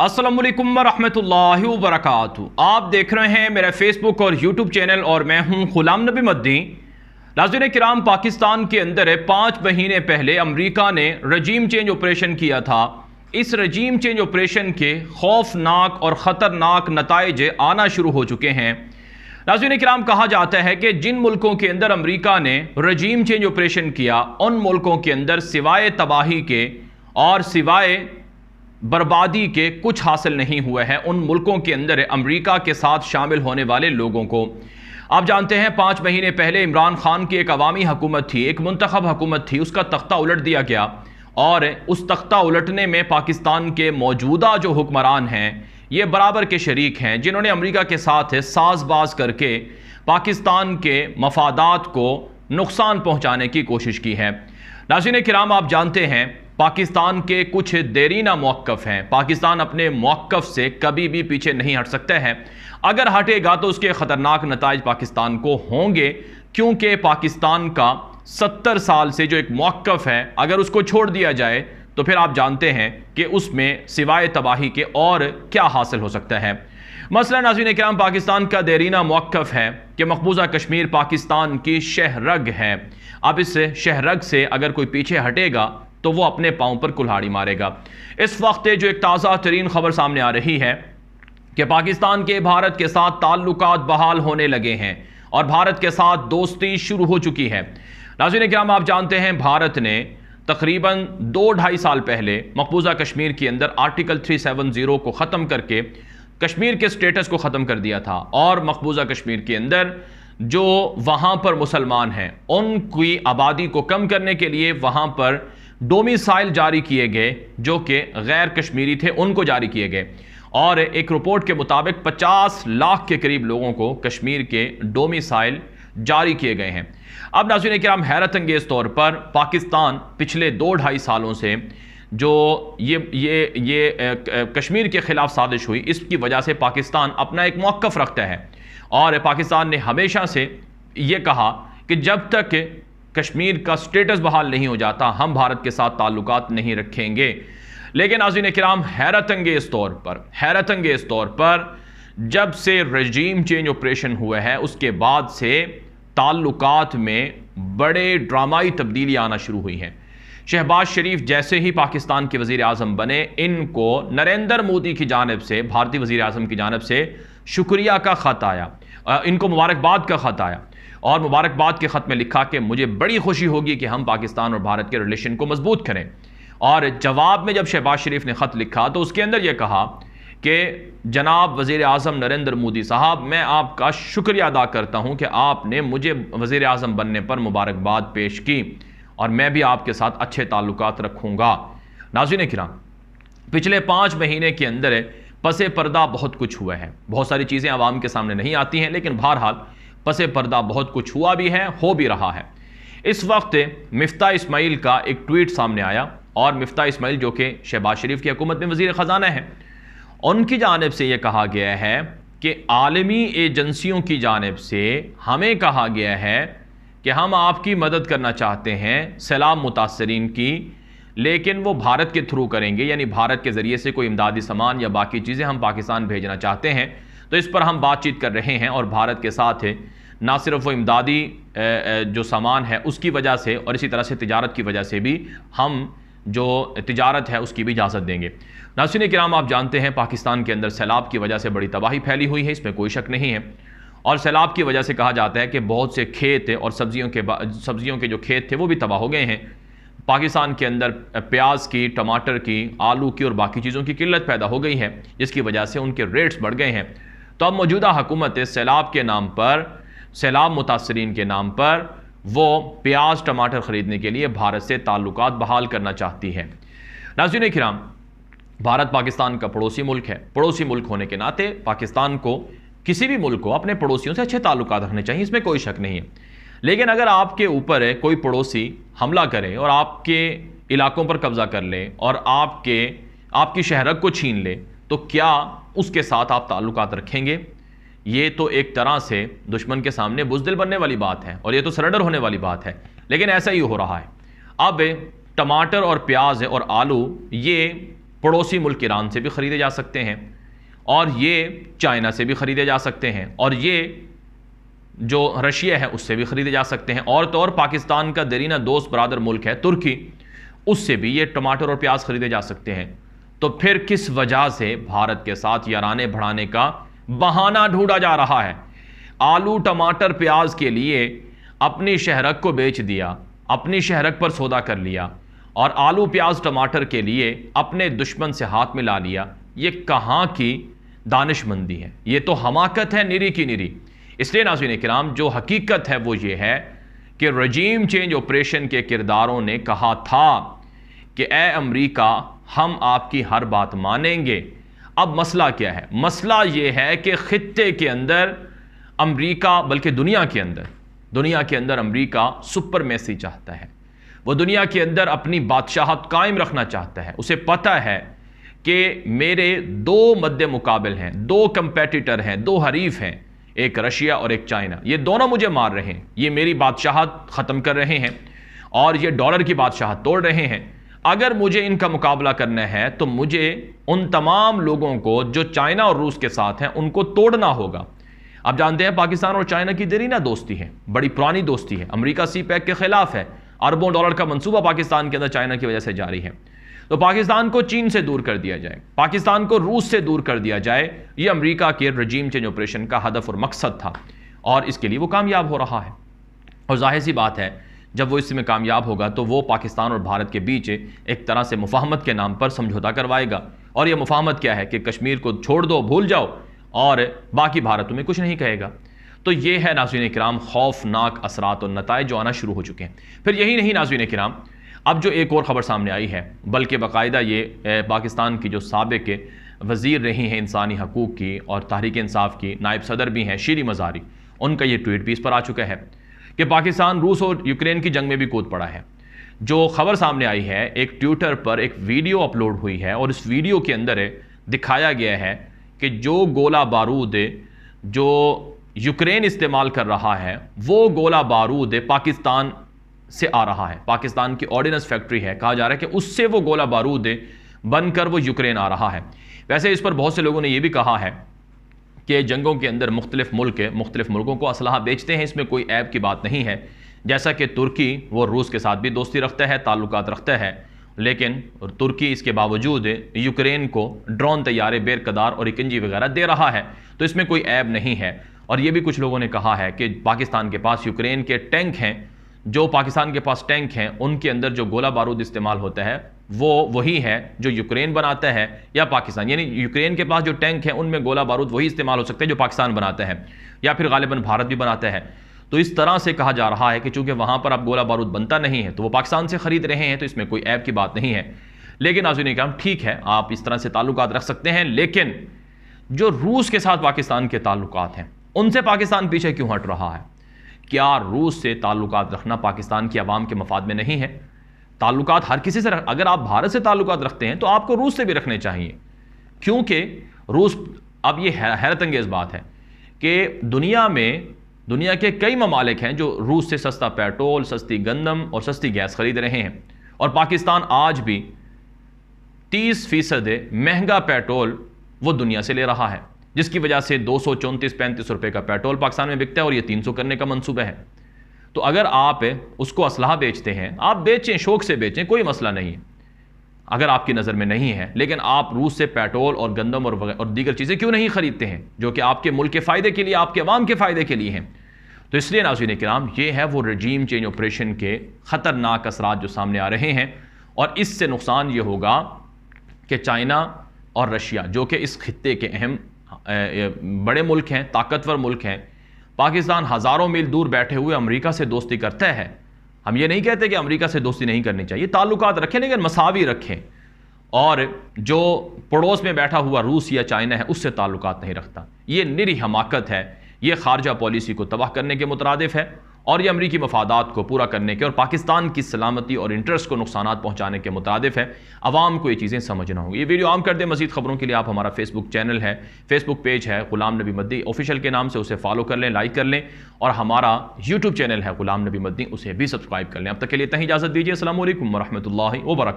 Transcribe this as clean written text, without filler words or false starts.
अस्सलामुअलैकुम वरहमतुल्लाहि वबरकातुहू। आप देख रहे हैं मेरा फेसबुक और यूट्यूब चैनल और मैं हूं गुलाम नबी मद्दी। नाज़रीन किराम, पाकिस्तान के अंदर 5 महीने पहले अमेरिका ने रजीम चेंज ऑपरेशन किया था। इस रजीम चेंज ऑपरेशन के खौफनाक और ख़तरनाक नताइज आना शुरू हो चुके हैं। नाज़रीन किराम, कहा जाता है कि जिन मुल्कों के अंदर अमेरिका ने रजीम चेंज ऑपरेशन किया, उन मुल्कों के अंदर सिवाय तबाही के और सिवाय बर्बादी के कुछ हासिल नहीं हुआ है। उन मुल्कों के अंदर अमेरिका के साथ शामिल होने वाले लोगों को, आप जानते हैं 5 महीने पहले इमरान खान की एक अवामी हुकूमत थी, एक मुंतखब हुकूमत थी, उसका तख्ता उलट दिया गया और उस तख्ता उलटने में पाकिस्तान के मौजूदा जो हुक्मरान हैं ये बराबर के शरीक हैं, जिन्होंने अमेरिका के साथ साजबाज करके पाकिस्तान के मफादात को नुकसान पहुँचाने की कोशिश की है। नाज़रीन किराम, आप जानते हैं पाकिस्तान के कुछ देरीना मौक़िफ़ हैं। पाकिस्तान अपने मौक़िफ़ से कभी भी पीछे नहीं हट सकता है। अगर हटेगा तो उसके ख़तरनाक नताइज पाकिस्तान को होंगे, क्योंकि पाकिस्तान का 70 साल से जो एक मौक़िफ़ है, अगर उसको छोड़ दिया जाए तो फिर आप जानते हैं कि उसमें सिवाय तबाही के और क्या हासिल हो सकता है। मसला नाज़रीन किराम, पाकिस्तान का देरीना मौक़िफ़ है कि मकबूजा कश्मीर पाकिस्तान की शहरग है। अब इस शहरग से अगर कोई पीछे हटेगा तो वो अपने पाँव पर कुल्हाड़ी मारेगा। इस वक्त जो एक ताज़ा तरीन खबर सामने आ रही है कि पाकिस्तान के भारत के साथ ताल्लुकात बहाल होने लगे हैं और भारत के साथ दोस्ती शुरू हो चुकी है। नाज़रीन किराम, आप जानते हैं भारत ने तकरीबन 2-2.5 साल पहले मकबूजा कश्मीर के अंदर आर्टिकल 370 को ख़त्म करके कश्मीर के स्टेटस को ख़त्म कर दिया था और मकबूजा कश्मीर के अंदर जो वहाँ पर मुसलमान हैं उनकी आबादी को कम करने के लिए वहाँ पर डोमिसाइल जारी किए गए, जो कि गैर कश्मीरी थे उनको जारी किए गए और एक रिपोर्ट के मुताबिक 50 लाख के करीब लोगों को कश्मीर के डोमिसाइल जारी किए गए हैं। अब नाज़रीन किराम, हैरत अंगेज़ तौर पर पाकिस्तान पिछले 2-2.5 सालों से जो ये कश्मीर के ख़िलाफ़ साजिश हुई, इसकी वजह से पाकिस्तान अपना एक मौक़िफ़ रखता है और पाकिस्तान ने हमेशा से ये कहा कि जब तक कश्मीर का स्टेटस बहाल नहीं हो जाता हम भारत के साथ ताल्लुकात नहीं रखेंगे। लेकिन नाज़रीन किराम, हैरत अंगेज़ तौर पर जब से रजीम चेंज ऑपरेशन हुआ है उसके बाद से ताल्लुकात में बड़े ड्रामाई तब्दीली आना शुरू हुई हैं। शहबाज शरीफ जैसे ही पाकिस्तान के वज़ीर आज़म बने, इनको नरेंद्र मोदी की जानिब से, भारतीय वज़ीर आज़म की जानिब से शुक्रिया का ख़त आया, इनको मुबारकबाद का ख़त आया और मुबारकबाद के ख़त में लिखा कि मुझे बड़ी खुशी होगी कि हम पाकिस्तान और भारत के रिलेशन को मजबूत करें। और जवाब में जब शहबाज शरीफ ने ख़त लिखा तो उसके अंदर यह कहा कि जनाब वज़ीर आज़म नरेंद्र मोदी साहब, मैं आपका शुक्रिया अदा करता हूँ कि आपने मुझे वज़ीर आज़म बनने पर मुबारकबाद पेश की और मैं भी आपके साथ अच्छे ताल्लुकात रखूँगा। नाज़रीन किराम, पिछले 5 महीने के अंदर पसे पर्दा बहुत कुछ हुआ है। बहुत सारी चीज़ें आवाम के सामने नहीं आती हैं, लेकिन बहरहाल पसे पर्दा बहुत कुछ हुआ भी है, हो भी रहा है। इस वक्त मिफ्ता इस्माइल का एक ट्वीट सामने आया और मिफ्ता इस्माइल जो कि शहबाज शरीफ की हुकूमत में वज़ीर ख़जाना है, उनकी जानिब से यह कहा गया है कि आलमी एजेंसियों की जानिब से हमें कहा गया है कि हम आपकी मदद करना चाहते हैं सैलाब मुतासरीन की, लेकिन वो भारत के थ्रू करेंगे, यानी भारत के ज़रिए से कोई इमदादी सामान या बाकी चीज़ें हम पाकिस्तान भेजना चाहते हैं। तो इस पर हम बातचीत कर रहे हैं और भारत के साथ ना सिर्फ वो इमदादी जो सामान है उसकी वजह से और इसी तरह से तिजारत की वजह से भी हम जो तिजारत है उसकी भी इजाज़त देंगे। नाज़रीन किराम, आप जानते हैं पाकिस्तान के अंदर सैलाब की वजह से बड़ी तबाही फैली हुई है, इसमें कोई शक नहीं है। और सैलाब की वजह से कहा जाता है कि बहुत से खेत और सब्जियों के जो खेत थे वो भी तबाह हो गए हैं। पाकिस्तान के अंदर प्याज की, टमाटर की, आलू की और बाकी चीज़ों की किल्लत पैदा हो गई है, जिसकी वजह से उनके रेट्स बढ़ गए हैं। तो अब मौजूदा हुकूमत सैलाब के नाम पर, सैलाब मुतासरीन के नाम पर वो प्याज टमाटर ख़रीदने के लिए भारत से ताल्लुकात बहाल करना चाहती है। नाज़रीन किराम, भारत पाकिस्तान का पड़ोसी मुल्क है। पड़ोसी मुल्क होने के नाते पाकिस्तान को, किसी भी मुल्क को अपने पड़ोसियों से अच्छे ताल्लुकात रखने चाहिए, इसमें कोई शक नहीं है। लेकिन अगर आपके ऊपर कोई पड़ोसी हमला करे और आपके इलाकों पर कब्ज़ा कर ले और आपकी शहरक को छीन ले, तो क्या उसके साथ आप ताल्लुकात रखेंगे? ये तो एक तरह से दुश्मन के सामने बुज़दिल बनने वाली बात है और ये तो सरेंडर होने वाली बात है। लेकिन ऐसा ही हो रहा है। अब टमाटर और प्याज और आलू ये पड़ोसी मुल्क ईरान से भी ख़रीदे जा सकते हैं, और ये चाइना से भी ख़रीदे जा सकते हैं, और ये जो रशिया है उससे भी ख़रीदे जा सकते हैं, और तो और पाकिस्तान का देरीना दोस्त बरादर मुल्क है तुर्की, उससे भी ये टमाटर और प्याज ख़रीदे जा सकते हैं। तो फिर किस वजह से भारत के साथ याराने बढ़ाने का बहाना ढूंढा जा रहा है? आलू टमाटर प्याज के लिए अपनी शहरक को बेच दिया, अपनी शहरक पर सौदा कर लिया, और आलू प्याज टमाटर के लिए अपने दुश्मन से हाथ मिला लिया। ये कहाँ की दानिशमंदी है? ये तो हमाकत है निरी की निरी। इसलिए नाज़रीन किराम, जो हकीकत है वो ये है कि रजीम चेंज ऑपरेशन के किरदारों ने कहा था कि ए अमरीका, हम आपकी हर बात मानेंगे। अब मसला क्या है? मसला ये है कि खित्ते के अंदर अमरीका, बल्कि दुनिया के अंदर अमरीका सुपरमेसी चाहता है। वो दुनिया के अंदर अपनी बादशाहत कायम रखना चाहता है। उसे पता है कि मेरे दो मद्दे मुकाबिल हैं, दो कंपेटिटर हैं, दो हरीफ हैं, एक रशिया और एक चाइना। ये दोनों मुझे मार रहे हैं, ये मेरी बादशाहत ख़त्म कर रहे हैं और ये डॉलर की बादशाहत तोड़ रहे हैं। अगर मुझे इनका मुकाबला करना है तो मुझे उन तमाम लोगों को जो चाइना और रूस के साथ हैं उनको तोड़ना होगा। आप जानते हैं पाकिस्तान और चाइना की देरीना दोस्ती है, बड़ी पुरानी दोस्ती है। अमेरिका सी पैक के खिलाफ है, अरबों डॉलर का मंसूबा पाकिस्तान के अंदर चाइना की वजह से जारी है। तो पाकिस्तान को चीन से दूर कर दिया जाए, पाकिस्तान को रूस से दूर कर दिया जाए, ये अमेरिका के रजीम चेंज ऑपरेशन का हदफ और मकसद था, और इसके लिए वो कामयाब हो रहा है। और जाहिर सी बात है, जब वो इसमें कामयाब होगा तो वो पाकिस्तान और भारत के बीच एक तरह से मुफाहमत के नाम पर समझौता करवाएगा। और ये मुफाहमत क्या है कि कश्मीर को छोड़ दो, भूल जाओ, और बाकी भारत तुम्हें कुछ नहीं कहेगा। तो ये है नाज़रीन किराम खौफनाक असरात और नताइज जो आना शुरू हो चुके हैं। फिर यही नहीं नाज़रीन किराम, अब जो एक और ख़बर सामने आई है, बल्कि बाकायदा ये पाकिस्तान की जो साबिक़ वज़ीर रही हैं इंसानी हकूक़ की और तहरीक इंसाफ की नायब सदर भी हैं शीरी मज़ारी, उनका ये ट्वीट भी इस पर आ चुका है कि पाकिस्तान रूस और यूक्रेन की जंग में भी कूद पड़ा है। जो खबर सामने आई है, एक ट्विटर पर एक वीडियो अपलोड हुई है और इस वीडियो के अंदर दिखाया गया है कि जो गोला बारूद जो यूक्रेन इस्तेमाल कर रहा है वो गोला बारूद पाकिस्तान से आ रहा है। पाकिस्तान की ऑर्डिनेंस फैक्ट्री है, कहा जा रहा है कि उससे वो गोला बारूद बनकर वो यूक्रेन आ रहा है। वैसे इस पर बहुत से लोगों ने यह भी कहा है कि जंगों के अंदर मुख्तलिफ मुल्कों को असलहा बेचते हैं, इसमें कोई ऐब की बात नहीं है। जैसा कि तुर्की वो रूस के साथ भी दोस्ती रखता है, ताल्लुकात रखता है, लेकिन तुर्की इसके बावजूद यूक्रेन को ड्रोन तैयारे बेरकदार और इकंजी वगैरह दे रहा है, तो इसमें कोई ऐब नहीं है। और ये भी कुछ लोगों ने कहा है कि पाकिस्तान के पास यूक्रेन के टैंक हैं, जो पाकिस्तान के पास टैंक हैं उनके अंदर जो गोला बारूद इस्तेमाल होता है वो वही है जो यूक्रेन बनाता है या पाकिस्तान, यानी यूक्रेन के पास जो टैंक हैं उनमें गोला बारूद वही इस्तेमाल हो सकता है जो पाकिस्तान बनाता है, या फिर गालिबन भारत भी बनाता है। तो इस तरह से कहा जा रहा है कि चूंकि वहाँ पर अब गोला बारूद बनता नहीं है तो वो पाकिस्तान से ख़रीद रहे हैं, तो इसमें कोई ऐब की बात नहीं है। लेकिन नाज़रीन किराम, ठीक है, आप इस तरह से ताल्लुकात रख सकते हैं, लेकिन जो रूस के साथ पाकिस्तान के ताल्लुकात हैं उनसे पाकिस्तान पीछे क्यों हट रहा है? क्या रूस से ताल्लुकात रखना पाकिस्तान की आवाम के मफाद में नहीं है? ताल्लुकात हर किसी से अगर आप भारत से ताल्लुकात रखते हैं तो आपको रूस से भी रखने चाहिए, क्योंकि रूस, अब ये हैरत अंगेज़ बात है कि दुनिया के कई ममालिक हैं जो रूस से सस्ता पेट्रोल, सस्ती गंदम और सस्ती गैस खरीद रहे हैं, और पाकिस्तान आज भी 30% महंगा पेट्रोल वो दुनिया से ले रहा है, जिसकी वजह से 234-35 रुपये का पेट्रोल पाकिस्तान में बिकता है और ये 300 करने का मंसूबा है। तो अगर आप उसको असलहा बेचते हैं, आप बेचें, शौक से बेचें, कोई मसला नहीं है अगर आपकी नज़र में नहीं है, लेकिन आप रूस से पेट्रोल और गंदम और दीगर चीज़ें क्यों नहीं खरीदते हैं जो कि आपके मुल्क के फ़ायदे के लिए, आपके अवाम के फ़ायदे के लिए हैं? तो इसलिए नाज़रीन किराम, ये है वो रजीम चेंज ऑपरेशन के ख़तरनाक असरात जो सामने आ रहे हैं, और इससे नुकसान ये होगा कि चाइना और रशिया, जो कि इस खित्ते के अहम बड़े मुल्क हैं, ताकतवर मुल्क हैं, पाकिस्तान हज़ारों मील दूर बैठे हुए अमेरिका से दोस्ती करता है। हम ये नहीं कहते कि अमेरिका से दोस्ती नहीं करनी चाहिए, ताल्लुकात रखें, लेकिन मसावी रखें, और जो पड़ोस में बैठा हुआ रूस या चाइना है उससे ताल्लुकात नहीं रखता। ये निरी हमाकत है, ये खारजा पॉलिसी को तबाह करने के मुतरादिफ है, और ये अमरीकी मफादात को पूरा करने के और पाकिस्तान की सलामती और इंटरेस्ट को नुकसानात पहुंचाने के मुतादिफ है। आवाम को ये चीज़ें समझना होगी। ये वीडियो आम कर दें। मज़ीद खबरों के लिए आप हमारा फेसबुक चैनल है, फेसबुक पेज है ग़ुलाम नबी मद्दी ऑफिशियल के नाम से, उसे फॉलो कर लें, लाइक कर लें, और हमारा यूट्यूब चैनल है ग़ुलाम नबी मद्दी, उसे भी सब्सक्राइब कर लें। अब तक के लिए इतना ही इजाज़त दीजिए। अस्सलामु अलैकुम व रहमतुल्लाहि व बरकातुहू।